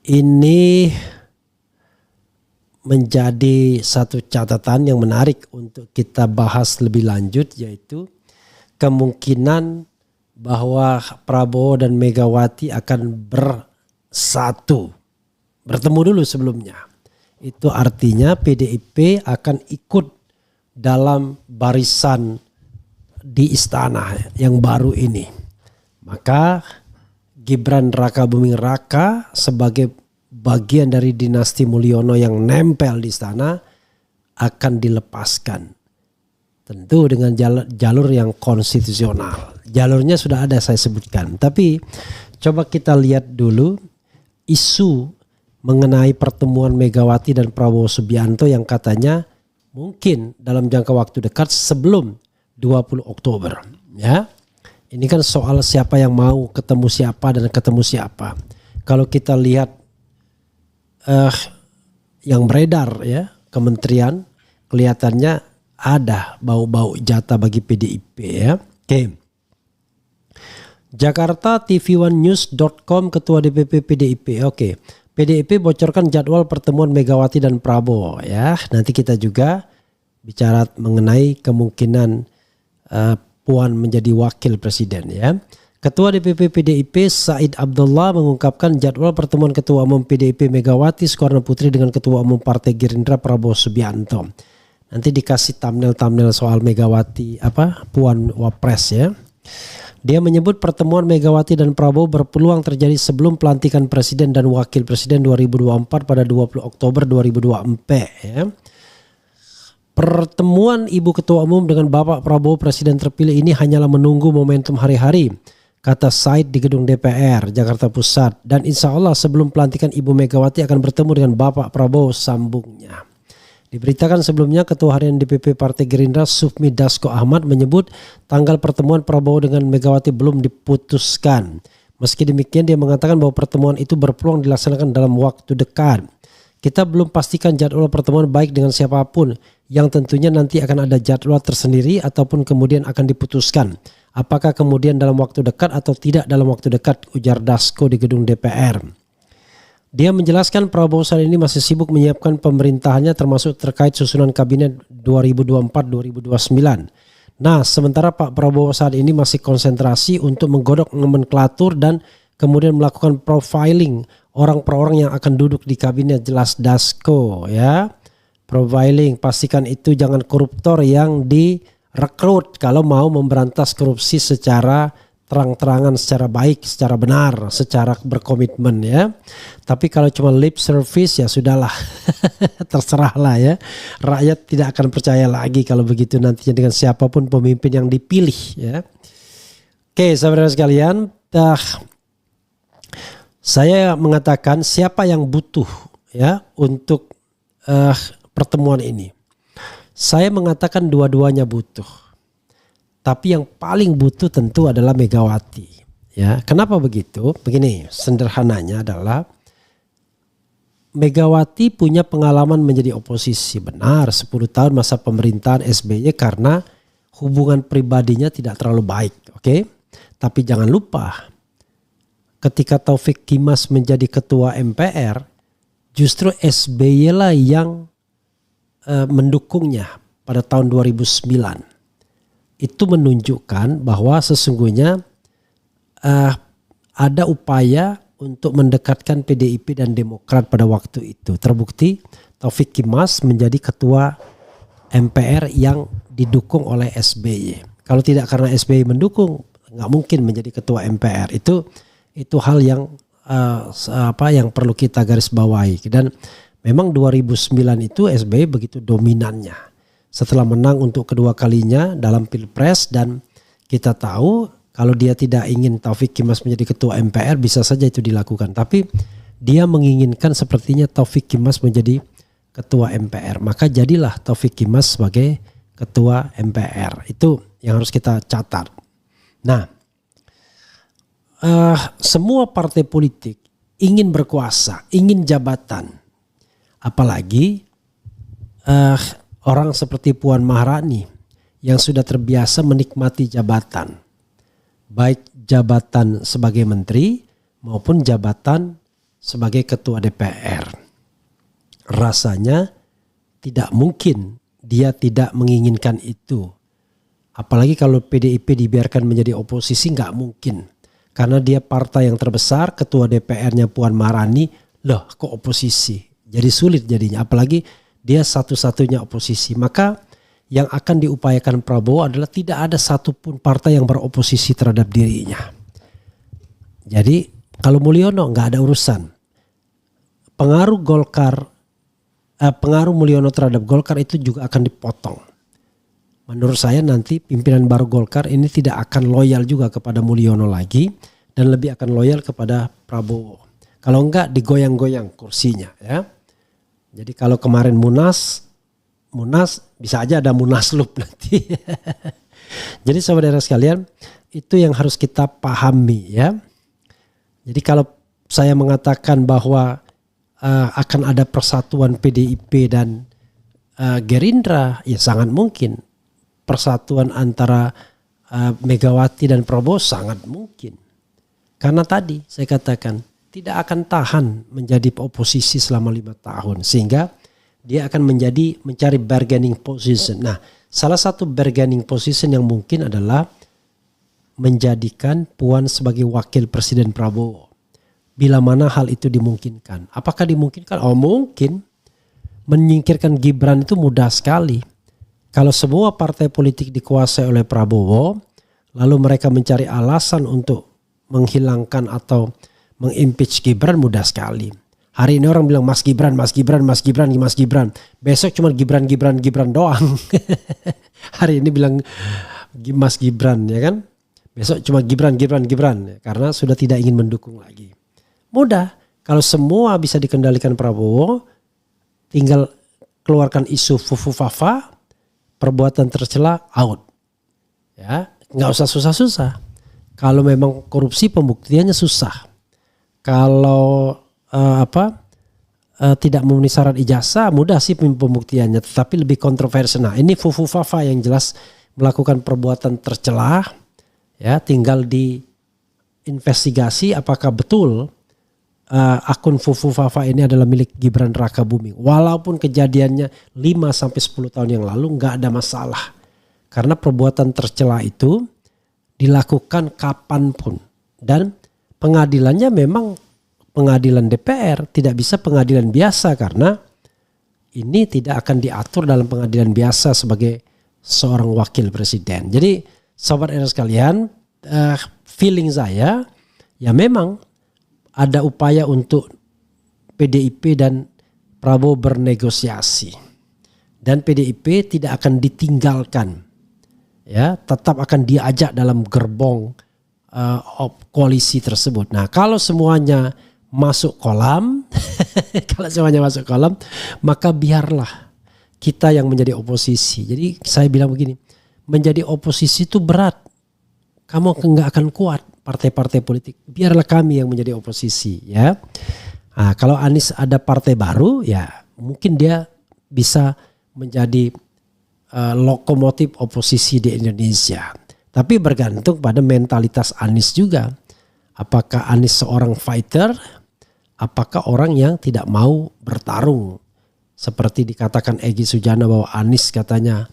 ini menjadi satu catatan yang menarik untuk kita bahas lebih lanjut, yaitu kemungkinan bahwa Prabowo dan Megawati akan bersatu. Bertemu dulu sebelumnya. Itu artinya PDIP akan ikut dalam barisan di istana yang baru ini. Maka Gibran Rakabuming Raka sebagai bagian dari dinasti Mulyono yang nempel di istana akan dilepaskan. Tentu dengan jalur yang konstitusional. Jalurnya sudah ada saya sebutkan. Tapi coba kita lihat dulu isu mengenai pertemuan Megawati dan Prabowo Subianto yang katanya mungkin dalam jangka waktu dekat sebelum 20 Oktober. Ya, ini kan soal siapa yang mau ketemu siapa dan ketemu siapa. Kalau kita lihat yang beredar ya kementerian, kelihatannya ada bau-bau jatah bagi PDIP ya. Oke. Jakarta TV1news.com Ketua DPP PDIP. Oke. PDIP bocorkan jadwal pertemuan Megawati dan Prabowo ya. Nanti kita juga bicara mengenai kemungkinan Puan menjadi wakil presiden ya. Ketua DPP PDIP Said Abdullah mengungkapkan jadwal pertemuan Ketua Umum PDIP Megawati Soekarno Putri dengan Ketua Umum Partai Gerindra Prabowo Subianto. Nanti dikasih thumbnail soal Megawati Puan Wapres ya. Dia menyebut pertemuan Megawati dan Prabowo berpeluang terjadi sebelum pelantikan presiden dan wakil presiden 2024 pada 20 Oktober 2024 ya. Pertemuan Ibu Ketua Umum dengan Bapak Prabowo presiden terpilih ini hanyalah menunggu momentum hari-hari, kata Said di gedung DPR Jakarta Pusat, dan insya Allah sebelum pelantikan Ibu Megawati akan bertemu dengan Bapak Prabowo, sambungnya. Diberitakan sebelumnya Ketua Harian DPP Partai Gerindra Sufmi Dasko Ahmad menyebut tanggal pertemuan Prabowo dengan Megawati belum diputuskan. Meski demikian dia mengatakan bahwa pertemuan itu berpeluang dilaksanakan dalam waktu dekat. Kita belum pastikan jadwal pertemuan baik dengan siapapun yang tentunya nanti akan ada jadwal tersendiri ataupun kemudian akan diputuskan. Apakah kemudian dalam waktu dekat atau tidak dalam waktu dekat, ujar Dasko di gedung DPR. Dia menjelaskan Prabowo saat ini masih sibuk menyiapkan pemerintahannya termasuk terkait susunan kabinet 2024-2029. Nah, sementara Pak Prabowo saat ini masih konsentrasi untuk menggodok nomenklatur dan kemudian melakukan profiling orang per orang yang akan duduk di kabinet, jelas Dasko ya. Profiling, pastikan itu jangan koruptor yang direkrut kalau mau memberantas korupsi secara terang-terangan, secara baik, secara benar, secara berkomitmen ya. Tapi kalau cuma lip service ya sudahlah, terserahlah ya. Rakyat tidak akan percaya lagi kalau begitu nantinya dengan siapapun pemimpin yang dipilih ya. Oke, saudara sekalian, saya mengatakan siapa yang butuh ya untuk pertemuan ini. Saya mengatakan dua-duanya butuh. Tapi yang paling butuh tentu adalah Megawati. Ya, kenapa begitu? Begini, sederhananya adalah Megawati punya pengalaman menjadi oposisi. Benar, 10 tahun masa pemerintahan SBY karena hubungan pribadinya tidak terlalu baik. Oke? Tapi jangan lupa, ketika Taufik Kimas menjadi ketua MPR, justru SBY lah yang mendukungnya pada tahun 2009. Itu menunjukkan bahwa sesungguhnya ada upaya untuk mendekatkan PDIP dan Demokrat pada waktu itu. Terbukti Taufik Kimas menjadi ketua MPR yang didukung oleh SBY. Kalau tidak karena SBY mendukung, nggak mungkin menjadi ketua MPR. Itu hal yang yang perlu kita garis bawahi. Dan memang 2009 itu SBY begitu dominannya. Setelah menang untuk kedua kalinya dalam Pilpres, dan kita tahu kalau dia tidak ingin Taufik Kimas menjadi ketua MPR bisa saja itu dilakukan. Tapi dia menginginkan sepertinya Taufik Kimas menjadi ketua MPR. Maka jadilah Taufik Kimas sebagai ketua MPR. Itu yang harus kita catat. Nah, semua partai politik ingin berkuasa, ingin jabatan. Apalagi orang seperti Puan Maharani yang sudah terbiasa menikmati jabatan. Baik jabatan sebagai menteri maupun jabatan sebagai ketua DPR. Rasanya tidak mungkin dia tidak menginginkan itu. Apalagi kalau PDIP dibiarkan menjadi oposisi, nggak mungkin. Karena dia partai yang terbesar, ketua DPR-nya Puan Maharani, loh kok oposisi? Jadi sulit jadinya, apalagi dia satu-satunya oposisi. Maka yang akan diupayakan Prabowo adalah tidak ada satupun partai yang beroposisi terhadap dirinya. Jadi kalau Mulyono nggak ada urusan. Pengaruh Mulyono terhadap Golkar itu juga akan dipotong. Menurut saya nanti pimpinan baru Golkar ini tidak akan loyal juga kepada Mulyono lagi dan lebih akan loyal kepada Prabowo. Kalau enggak digoyang-goyang kursinya ya. Jadi kalau kemarin Munas bisa aja ada Munaslup nanti. Jadi saudara sekalian, itu yang harus kita pahami ya. Jadi kalau saya mengatakan bahwa akan ada persatuan PDIP dan Gerindra, ya sangat mungkin. Persatuan antara Megawati dan Prabowo sangat mungkin. Karena tadi saya katakan tidak akan tahan menjadi oposisi selama 5 tahun. Sehingga dia akan mencari bargaining position. Nah, salah satu bargaining position yang mungkin adalah menjadikan Puan sebagai wakil Presiden Prabowo. Bila mana hal itu dimungkinkan. Apakah dimungkinkan? Oh mungkin. Menyingkirkan Gibran itu mudah sekali. Kalau semua partai politik dikuasai oleh Prabowo, lalu mereka mencari alasan untuk menghilangkan atau mengimpeach Gibran, mudah sekali. Hari ini orang bilang Mas Gibran. Besok cuma Gibran doang. Hari ini bilang Mas Gibran ya kan. Besok cuma Gibran. Karena sudah tidak ingin mendukung lagi. Mudah. Kalau semua bisa dikendalikan Prabowo, tinggal keluarkan isu fufu-fafa, perbuatan tercela, out. Ya, nggak usah susah-susah. Kalau memang korupsi pembuktiannya susah. Kalau tidak memenuhi syarat ijazah, mudah sih pembuktiannya, tetapi lebih kontroversial. Nah, ini fufu-fafa yang jelas melakukan perbuatan tercela, ya, tinggal diinvestigasi apakah betul akun fufu-fafa ini adalah milik Gibran Rakabuming. Walaupun kejadiannya 5-10 tahun yang lalu, nggak ada masalah. Karena perbuatan tercela itu dilakukan kapanpun. Dan pengadilannya memang pengadilan DPR, tidak bisa pengadilan biasa karena ini tidak akan diatur dalam pengadilan biasa sebagai seorang wakil presiden. Jadi sobat era sekalian, feeling saya ya memang ada upaya untuk PDIP dan Prabowo bernegosiasi. Dan PDIP tidak akan ditinggalkan. Ya, tetap akan diajak dalam gerbong koalisi tersebut. Nah, kalau semuanya masuk kolam, maka biarlah kita yang menjadi oposisi. Jadi saya bilang begini, menjadi oposisi itu berat. Kamu nggak akan kuat partai-partai politik. Biarlah kami yang menjadi oposisi, ya. Nah, kalau Anies ada partai baru, ya mungkin dia bisa menjadi lokomotif oposisi di Indonesia. Tapi bergantung pada mentalitas Anies juga. Apakah Anies seorang fighter? Apakah orang yang tidak mau bertarung? Seperti dikatakan Egy Sujana bahwa Anies katanya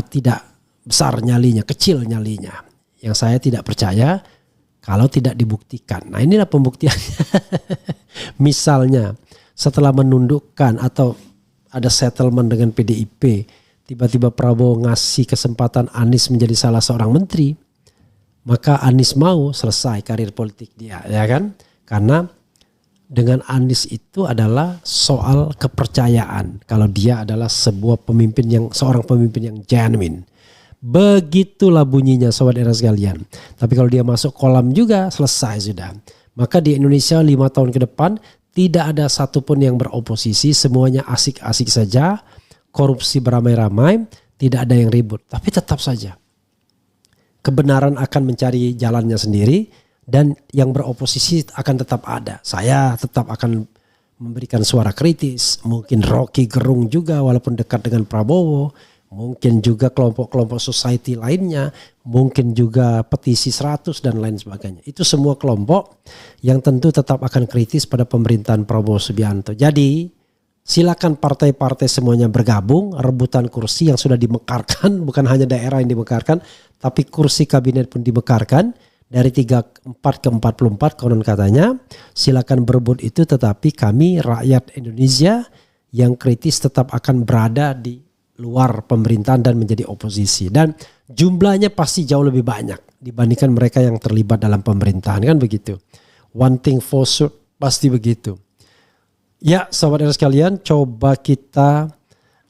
tidak besar nyalinya, kecil nyalinya. Yang saya tidak percaya kalau tidak dibuktikan. Nah, inilah pembuktiannya. Misalnya setelah menundukkan atau ada settlement dengan PDIP, tiba-tiba Prabowo ngasih kesempatan Anies menjadi salah seorang menteri, maka Anies mau selesai karir politik dia, ya kan? Karena dengan Anies itu adalah soal kepercayaan. Kalau dia adalah seorang pemimpin yang genuine. Begitulah bunyinya sobat era sekalian. Tapi kalau dia masuk kolam juga selesai sudah. Maka di Indonesia 5 tahun ke depan tidak ada satupun yang beroposisi. Semuanya asik-asik saja. Korupsi beramai-ramai. Tidak ada yang ribut. Tapi tetap saja kebenaran akan mencari jalannya sendiri. Dan yang beroposisi akan tetap ada. Saya tetap akan memberikan suara kritis. Mungkin Rocky Gerung juga walaupun dekat dengan Prabowo. mungkin juga kelompok-kelompok society lainnya, mungkin juga petisi 100 dan lain sebagainya. Itu semua kelompok yang tentu tetap akan kritis pada pemerintahan Prabowo Subianto. Jadi silakan partai-partai semuanya bergabung, rebutan kursi yang sudah dimekarkan, bukan hanya daerah yang dimekarkan, tapi kursi kabinet pun dimekarkan dari 34 ke 44 konon katanya. Silakan berebut itu, tetapi kami rakyat Indonesia yang kritis tetap akan berada di luar pemerintahan dan menjadi oposisi. Dan jumlahnya pasti jauh lebih banyak dibandingkan mereka yang terlibat dalam pemerintahan, kan begitu. One thing for sure, pasti begitu. Ya, Sobat Era sekalian, coba kita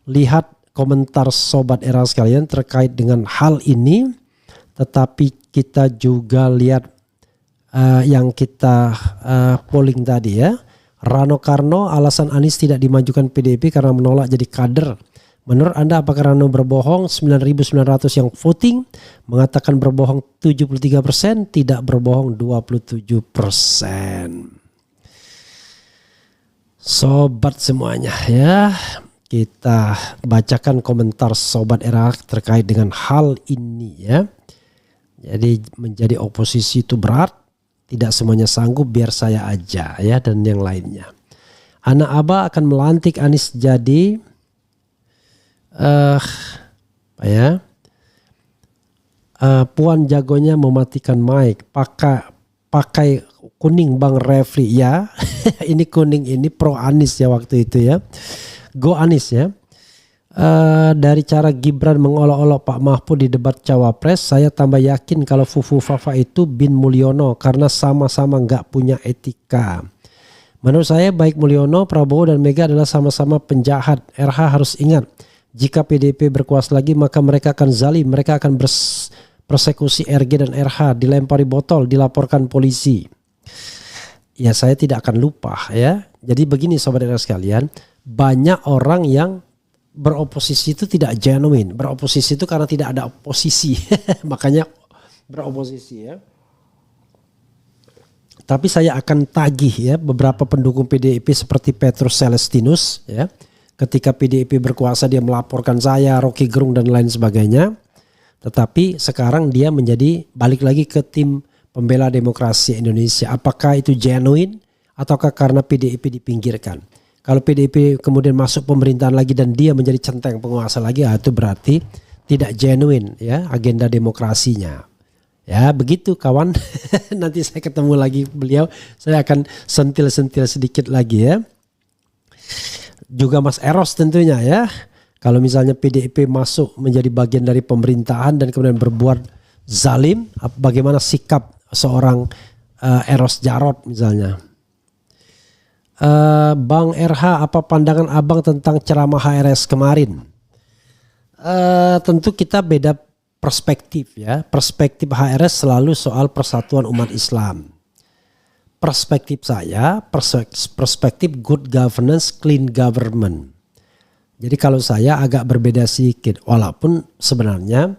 lihat komentar Sobat Era sekalian terkait dengan hal ini. Tetapi kita juga lihat yang kita polling tadi ya. Rano Karno, alasan Anies tidak dimajukan PDIP karena menolak jadi kader. Menurut Anda apakah Rano berbohong? 9.900 yang voting mengatakan berbohong 73%, tidak berbohong 27%. Sobat semuanya ya, kita bacakan komentar Sobat Era terkait dengan hal ini ya. Jadi menjadi oposisi itu berat, tidak semuanya sanggup, biar saya aja ya, dan yang lainnya. Anak Aba akan melantik Anies jadi Puan jagonya mematikan mic, pakai kuning Bang Refli ya. Ini kuning, ini pro Anies ya waktu itu ya. Go Anies ya. Dari cara Gibran mengolok-olok Pak Mahfud di debat Cawapres, saya tambah yakin kalau Fufu Fafa itu Bin Mulyono karena sama-sama nggak punya etika. Menurut saya baik Mulyono, Prabowo dan Mega adalah sama-sama penjahat. RH harus ingat, jika PDIP berkuasa lagi maka mereka akan zalim, mereka akan persekusi RG dan RH, dilempari botol, dilaporkan polisi. Ya, saya tidak akan lupa ya. Jadi begini Sobat Era sekalian, banyak orang yang beroposisi itu tidak genuine. Beroposisi itu karena tidak ada oposisi. Makanya beroposisi ya. Tapi saya akan tagih ya beberapa pendukung PDIP seperti Petrus Celestinus ya. Ketika PDIP berkuasa dia melaporkan saya, Rocky Gerung dan lain sebagainya. Tetapi sekarang dia menjadi balik lagi ke tim pembela demokrasi Indonesia. Apakah itu genuine ataukah karena PDIP dipinggirkan? Kalau PDIP kemudian masuk pemerintahan lagi dan dia menjadi centeng penguasa lagi, itu berarti tidak genuine ya agenda demokrasinya. Ya begitu kawan. Nanti saya ketemu lagi beliau, saya akan sentil-sentil sedikit lagi ya. Juga Mas Eros tentunya ya. Kalau misalnya PDIP masuk menjadi bagian dari pemerintahan dan kemudian berbuat zalim, bagaimana sikap seorang Eros Jarot misalnya. Bang RH, apa pandangan abang tentang ceramah HRS kemarin? Tentu kita beda perspektif ya. Perspektif HRS selalu soal persatuan umat Islam. Perspektif saya, perspektif good governance, clean government. Jadi kalau saya agak berbeda sedikit, walaupun sebenarnya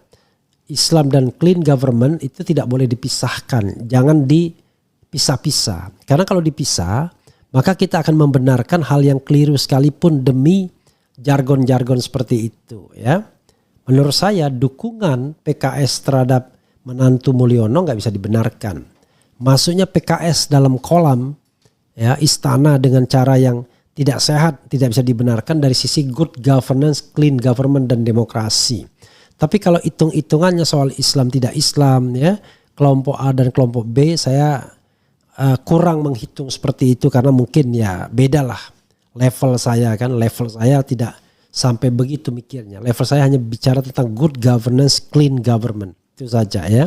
Islam dan clean government itu tidak boleh dipisahkan. Jangan dipisah-pisah. Karena kalau dipisah, maka kita akan membenarkan hal yang keliru sekalipun demi jargon-jargon seperti itu ya. Menurut saya dukungan PKS terhadap menantu Mulyono nggak bisa dibenarkan. Masuknya PKS dalam kolam ya istana dengan cara yang tidak sehat tidak bisa dibenarkan dari sisi good governance, clean government dan demokrasi. Tapi kalau hitung-hitungannya soal Islam tidak Islam ya, kelompok A dan kelompok B, saya kurang menghitung seperti itu karena mungkin ya beda lah level saya kan. Level saya tidak sampai begitu mikirnya. Level saya hanya bicara tentang good governance, clean government. Itu saja ya.